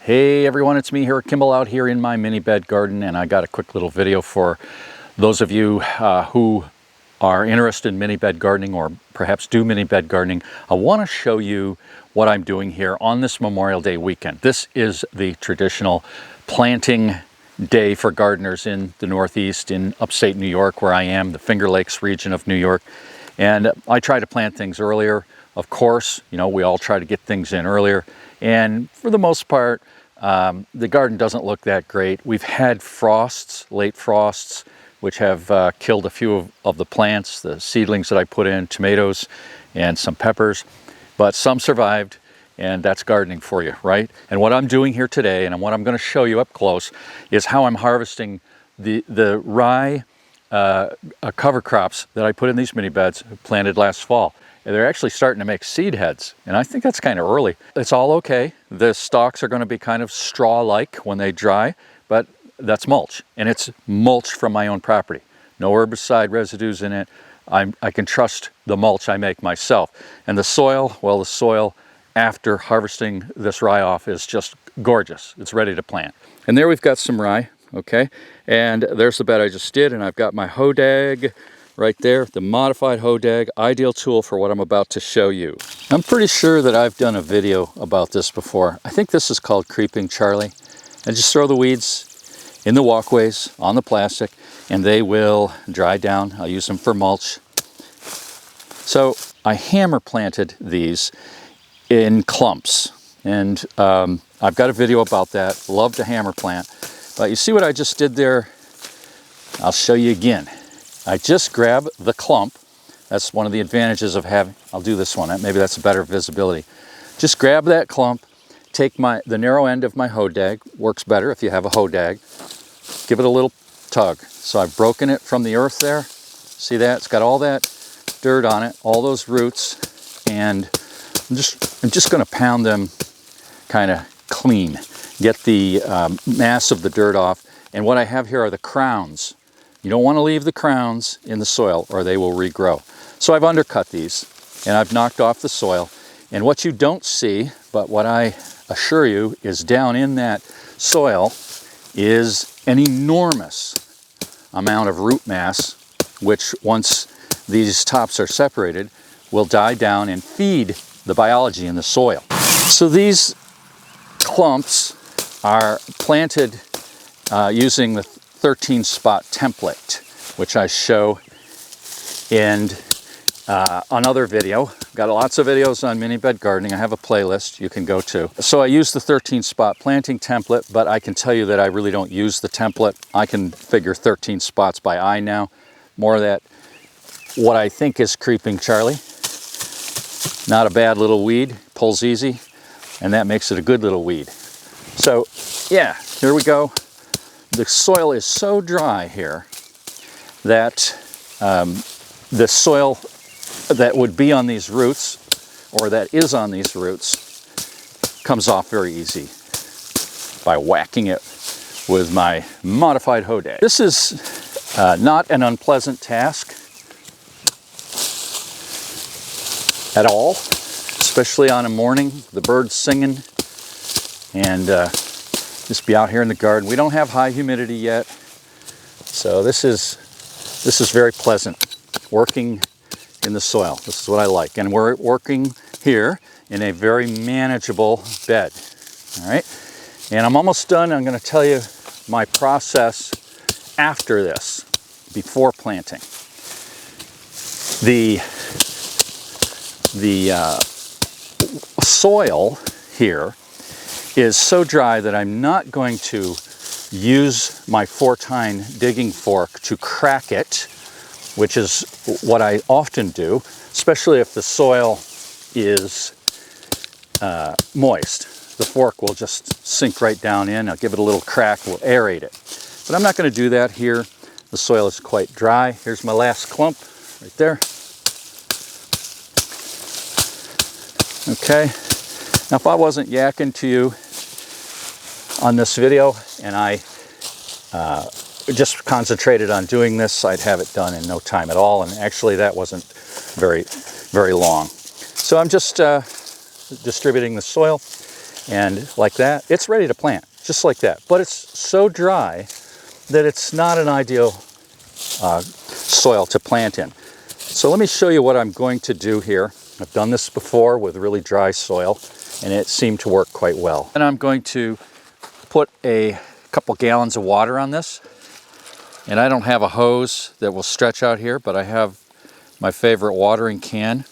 Hey everyone, it's me here, Kimball, out here in my mini bed garden, and I got a quick little video for those of you who are interested in mini bed gardening or perhaps do mini bed gardening. I want to show you what I'm doing here on this Memorial Day weekend. This is the traditional planting day for gardeners in the Northeast, in upstate New York, where I am, the Finger Lakes region of New York. And I try to plant things earlier. Of course, you know, we all try to get things in earlier. And for the most part, the garden doesn't look that great. We've had frosts, late frosts, which have killed a few of the plants, the seedlings that I put in, tomatoes and some peppers, but some survived, and that's gardening for you, right? And what I'm doing here today, and what I'm going to show you up close, is how I'm harvesting the rye cover crops that I put in these mini beds planted last fall. And they're actually starting to make seed heads, and I think that's kind of early. It's all okay. The stalks are going to be kind of straw-like when they dry, but that's mulch, and it's mulch from my own property. No herbicide residues in it. I can trust the mulch I make myself. And the soil, well, the soil after harvesting this rye off is just gorgeous. It's ready to plant. And there we've got some rye, okay? And there's the bed I just did, and I've got my hodag right there, the modified hodag, ideal tool for what I'm about to show you. I'm pretty sure that I've done a video about this before. I think this is called Creeping Charlie. And just throw the weeds in the walkways on the plastic and they will dry down. I'll use them for mulch. So I hammer planted these in clumps, and I've got a video about that. Love to hammer plant. But you see what I just did there? I'll show you again. I just grab the clump. That's one of the advantages of having, I'll do this one, maybe that's a better visibility. Just grab that clump, take the narrow end of my hodag, works better if you have a hodag, give it a little tug. So I've broken it from the earth there. See that? It's got all that dirt on it, all those roots, and I'm just gonna pound them kind of clean, get the mass of the dirt off. And what I have here are the crowns. You don't want to leave the crowns in the soil or they will regrow. So I've undercut these and I've knocked off the soil. And what you don't see, but what I assure you is down in that soil is an enormous amount of root mass, which once these tops are separated, will die down and feed the biology in the soil. So these clumps are planted using the 13 spot template, which I show in another video. Got lots of videos on mini bed gardening. I have a playlist you can go to. So I use the 13 spot planting template, but I can tell you that I really don't use the template. I can figure 13 spots by eye now. More of that, what I think is Creeping Charlie. Not a bad little weed, pulls easy, and that makes it a good little weed. So yeah, here we go. The soil is so dry here that the soil that would be on these roots, or that is on these roots, comes off very easy by whacking it with my modified hodag. This is not an unpleasant task at all, especially on a morning, the birds singing, and just be out here in the garden. We don't have high humidity yet, so this is very pleasant, working in the soil. This is what I like, and we're working here in a very manageable bed. All right, and I'm almost done. I'm going to tell you my process after this, before planting. The soil here is so dry that I'm not going to use my 4-tine digging fork to crack it, which is what I often do, especially if the soil is moist. The fork will just sink right down in. I'll give it a little crack, we'll aerate it. But I'm not going to do that here. The soil is quite dry. Here's my last clump right there. Okay. Now, if I wasn't yakking to you on this video and I just concentrated on doing this, I'd have it done in no time at all. And actually, that wasn't very long. So I'm just distributing the soil. And like that, it's ready to plant, just like that. But it's so dry that it's not an ideal soil to plant in. So let me show you what I'm going to do here. I've done this before with really dry soil, and it seemed to work quite well. And I'm going to put a couple gallons of water on this. And I don't have a hose that will stretch out here, but I have my favorite watering can,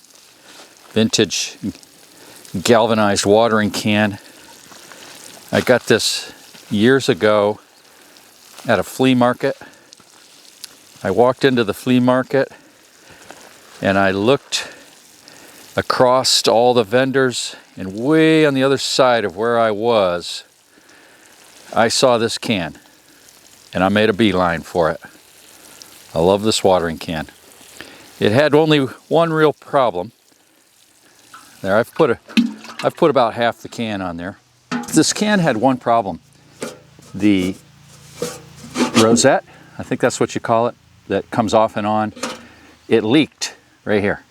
vintage galvanized watering can. I got this years ago at a flea market. I walked into the flea market and I looked across all the vendors, and way on the other side of where I was, I saw this can and I made a beeline for it. I love this watering can. It had only one real problem. There, I've put about half the can on there. This can had one problem. The rosette, I think that's what you call it, that comes off and on, it leaked right here.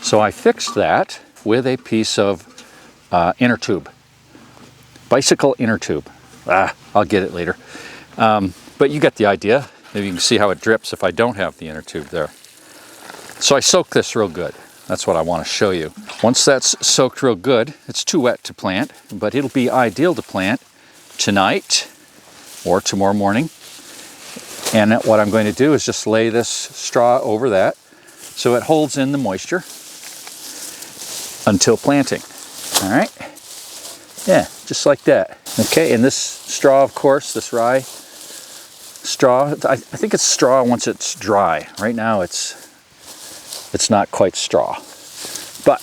So I fixed that with a piece of inner tube, bicycle inner tube. I'll get it later. But you get the idea. Maybe you can see how it drips if I don't have the inner tube there. So I soaked this real good. That's what I want to show you. Once that's soaked real good, it's too wet to plant, but it'll be ideal to plant tonight or tomorrow morning. And what I'm going to do is just lay this straw over that so it holds in the moisture until planting. All right? Yeah, just like that. Okay, and this straw, of course, this rye straw, I think it's straw once it's dry. Right now it's not quite straw, but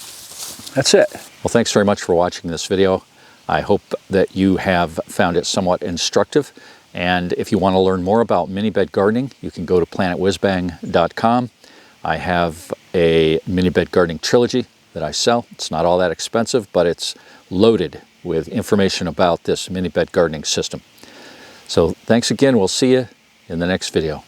that's it. Well, thanks very much for watching this video. I hope that you have found it somewhat instructive. And if you want to learn more about mini bed gardening, you can go to planetwhizbang.com. I have a mini bed gardening trilogy that I sell. It's not all that expensive, but it's loaded with information about this mini bed gardening system. So thanks again. We'll see you in the next video.